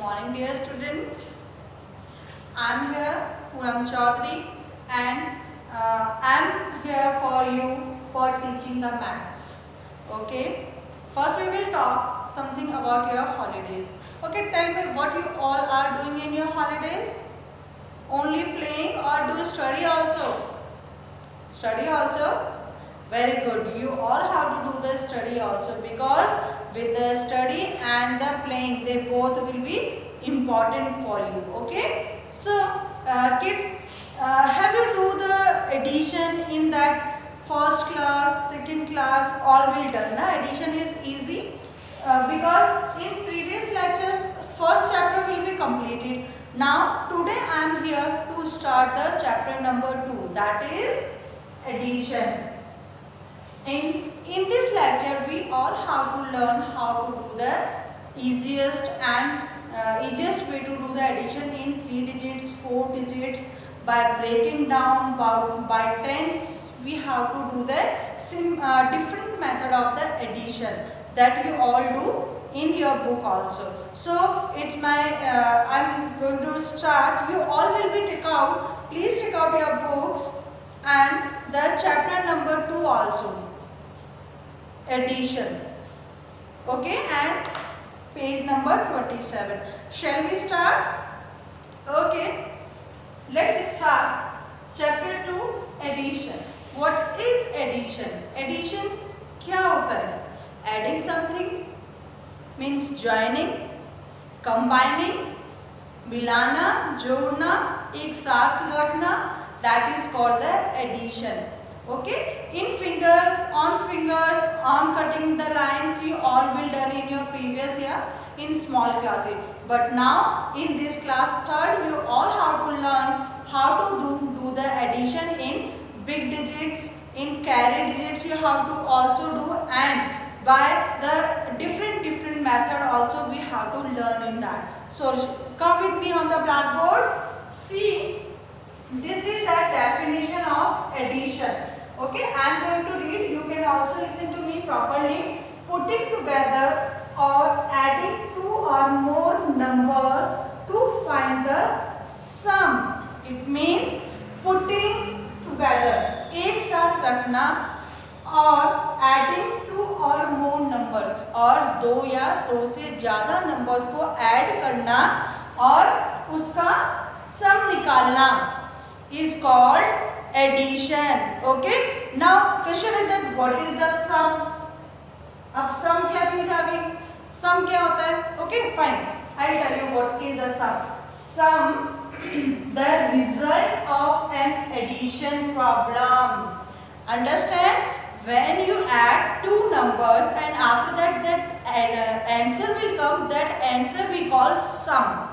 morning, dear students. I am here, Poonam Chaudhary, and I am here for you for teaching the maths. Okay. First, we will talk something about your holidays. Okay, tell me what you all are doing in your holidays. Only playing or do study also? Study also? Very good. You all have to do the study also, because with the study and the playing, they both will be important for you. Okay. So kids, have you do the addition in that first class, second class, all will done? Na? Addition is easy because in previous lectures first chapter will be completed. Now today I am here to start the chapter number 2, that is addition. In this lecture we all have to learn how to do the easiest way to do the addition in 3 digits, 4 digits, by breaking down by tens. We have to do the different method of the addition that you all do in your book also. So it's my I'm going to start. You all will be please take out your books and the chapter number 2 also, addition. Okay, and page number 27. Shall we start? Okay, let's start chapter 2, addition. What is addition? Addition क्या होता है? Adding something means joining, combining, मिलाना, जोड़ना, एक साथ रखना, that is called the addition. Okay, in fingers, on fingers, on cutting the lines, you all will done in your previous year in small classes. But now in this class 3rd, you all have to learn how to do the addition in big digits, in carry digits you have to also do, and by the different method also we have to learn in that. So come with me on the blackboard. See, this is the definition of addition. Okay, I am going to read. You can also listen to me properly. Putting together or adding two or more number to find the sum. It means putting together, एक साथ रखना, और adding two or more numbers, और दो या दो से ज़्यादा numbers को add करना और उसका sum निकालना is called addition. Okay, now question is that what is the sum? अब sum क्या चीज आ गई? Sum क्या होता है? Okay, fine, I'll tell you what is the sum. Sum, the result of an addition problem. Understand? When you add two numbers and after that answer will come, that answer we call sum.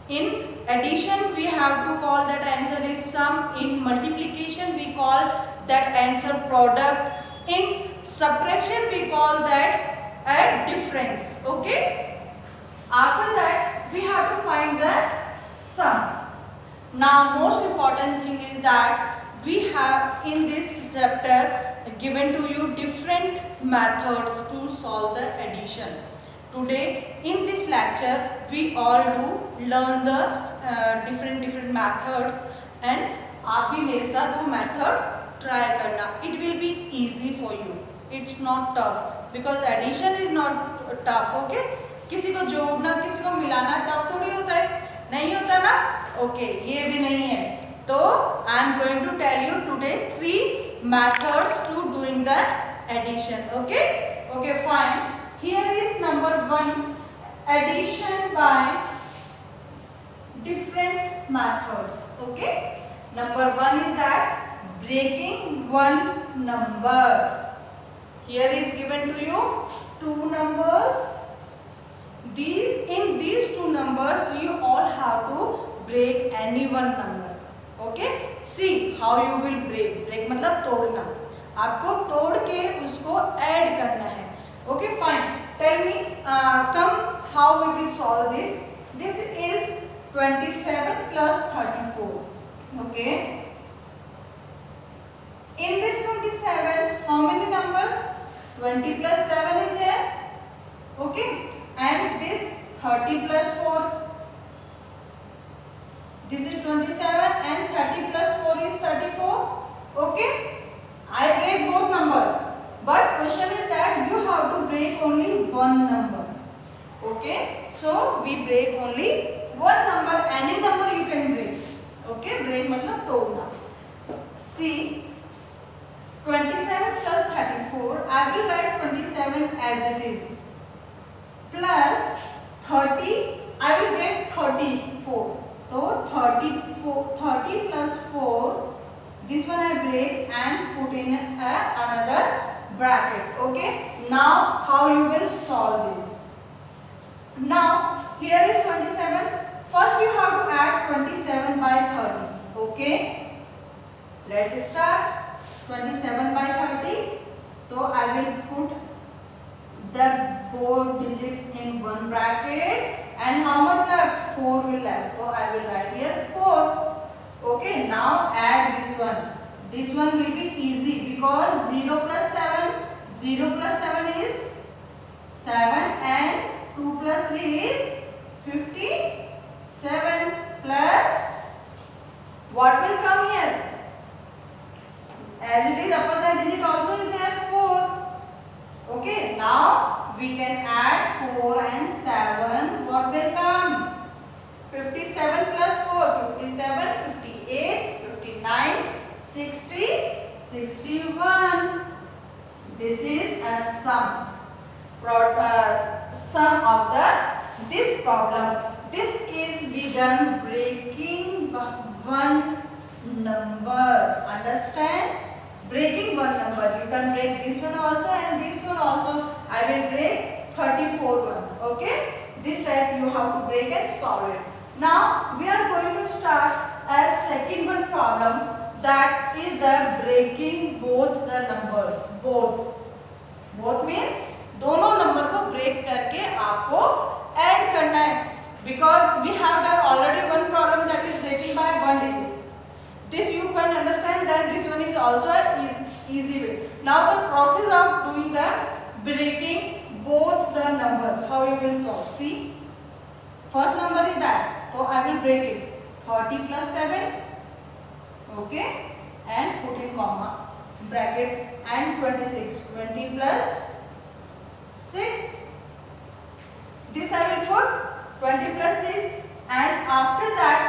In addition we have to call that answer is sum. In multiplication we call that answer product. In subtraction we call that a difference. Okay, after that we have to find the sum. Now most important thing is that we have in this chapter given to you different methods to solve the addition. Today in this lecture we all do learn the different methods, and आप भी मेरे साथ वो method try करना. It will be easy for you. It's not tough because addition is not tough. Okay, किसी को जोड़ना, किसी को मिलाना tough थोड़ी होता है, नहीं होता ना. Okay, ये भी नहीं है. तो I am going to tell you today 3 methods to doing the addition. Okay, okay, fine. Here is number 1, addition by different methods. Okay, number 1 is that breaking one number. Here is given to you 2 numbers. In these 2 numbers you all have to break any one number. Okay, see how you will break. Break मतलब तोड़ना. आपको तोड़ के उसको add करना है. Okay, fine. Tell me, come how we will solve this. This is 27 plus 34. Okay. In this 27, how many numbers? 20 plus 7 is there. Okay. And this 30 plus 4. break मतलब तोड़ना. See, 27 plus 34, I will write 27 as it is, plus 30, I will break 34. So 30 plus 4, this one I break and put in another bracket. Okay. Now how you will solve this? Now here is 27. First you have to add 27 by 30. Okay. Let's start. 27 by 30. So I will put the both digits in one bracket, and how much left? 4 will left. So I will write here 4. Okay. Now add this one. This one will be easy because 0 plus 7. 0 plus 7 is 7, and 2 plus 3 is 57, plus what will come here? As it is upper side digit also is there 4. Okay. Now we can add 4 and 7. What will come? 57 plus 4. 57, 58, 59, 60, 61. This is a sum. Sum of this problem. This is we done breaking one number. Understand? Breaking one number. You can break this one also and this one also. I will break 34 one. Okay? This type you have to break and solve it. Now we are going to start as second one problem, that is the breaking both the numbers. Both means दोनों number को break करके आपको add करना है, because we have done already one problem that is breaking by one digit. This you can understand that this one is also an easy way. Now the process of doing the breaking both the numbers, how you will solve. See, first number is that, so I will break it. 30 plus 7, okay, and put in comma, bracket, and 26. 20 plus 6. This I will put 20 plus 6, and after that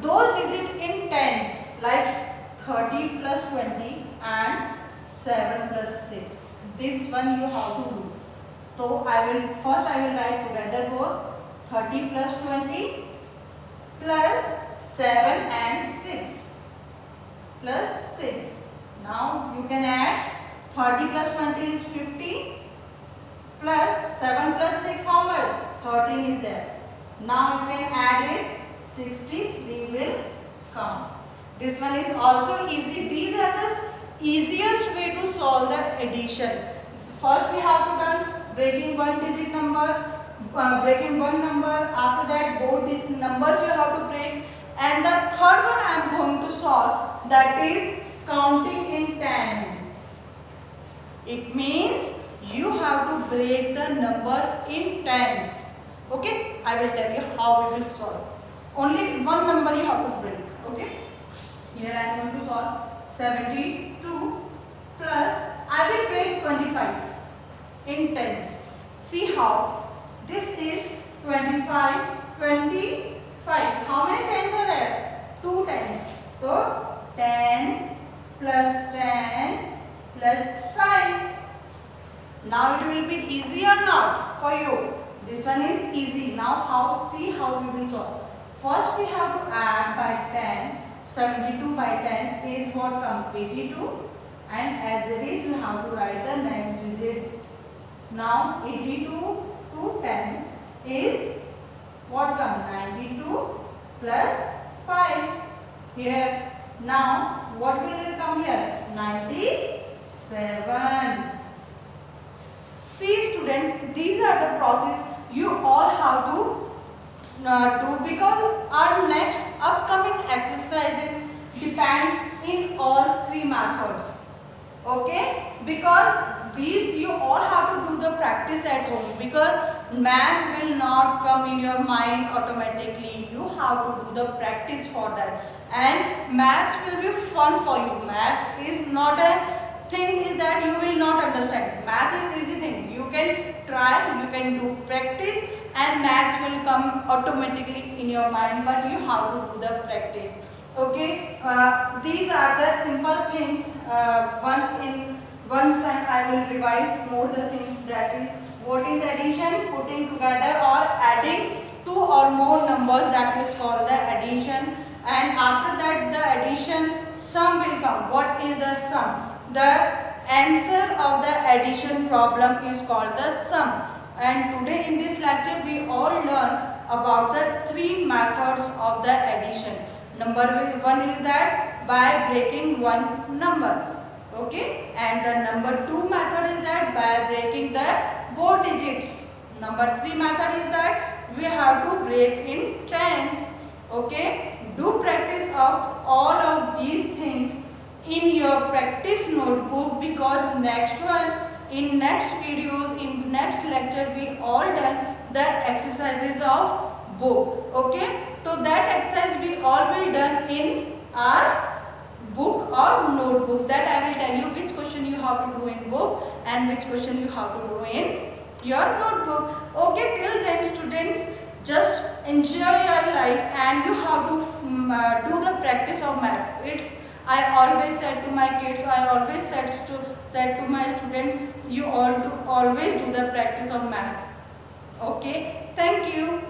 those digits in tens like 30 plus 20 and 7 plus 6. This one you have to do. So I will write together both 30 plus 20 plus 7 and 6 plus 6. Now you can add 30 plus 20 is 50 plus 7 plus 6 how much? 13 is there. Now you can add it, 63 will come. This one is also easy. These are the easiest way to solve the addition. First we have to done breaking one digit number, breaking one number. After that both digit numbers you have to break. And the third one I am going to solve, that is counting in tens. It means you have to break the numbers in tens. Okay, I will tell you how we will solve. Only one number you have to break. Okay, here I am going to solve 72 plus, I will break 25 in tens. See how? This is 25, 25. How many tens are there? 2 tens. So 10 plus 10 plus 5. Now it will be easy or not for you? This one is easy. Now see how we will solve. First we have to add by 10. 72 by 10 is what comes? 82. And as it is, we have to write the next digits. Now 82 to 10 is what comes? 92 plus 5. Here. Now what will come here? 97. See students, these are the process you all have to do, because our next upcoming exercises depends in all three methods. Okay, because these you all have to do the practice at home, because math will not come in your mind automatically. You have to do the practice for that, and maths will be fun for you. Maths is not a thing is that you will not understand. Math is easy thing. You can try, you can do practice, and maths will come automatically in your mind, but you have to do the practice. Okay, these are the simple things. Once and I will revise more the things, that is what is addition, putting together or adding two or more numbers, that is called the addition. And after that the addition, sum will come. What is the sum? The answer of the addition problem is called the sum. And today in this lecture we all learn about the three methods of the addition. Number one is that by breaking one number, okay, and the number two method is that by breaking the both digits. Number three method is that we have to break in tens. Okay, do practice of all of these things in your practice notebook, because next one, in next videos, in next lecture, we all done the exercises of book. Okay, so that exercise we all will done in our book or notebook. That I will tell you which question you have to do in book and which question you have to do in your notebook. Okay, till then students, just enjoy your life and you have to do the practice of math. I always said to my kids, I always said to my students, you all always do the practice of maths. Okay, thank you.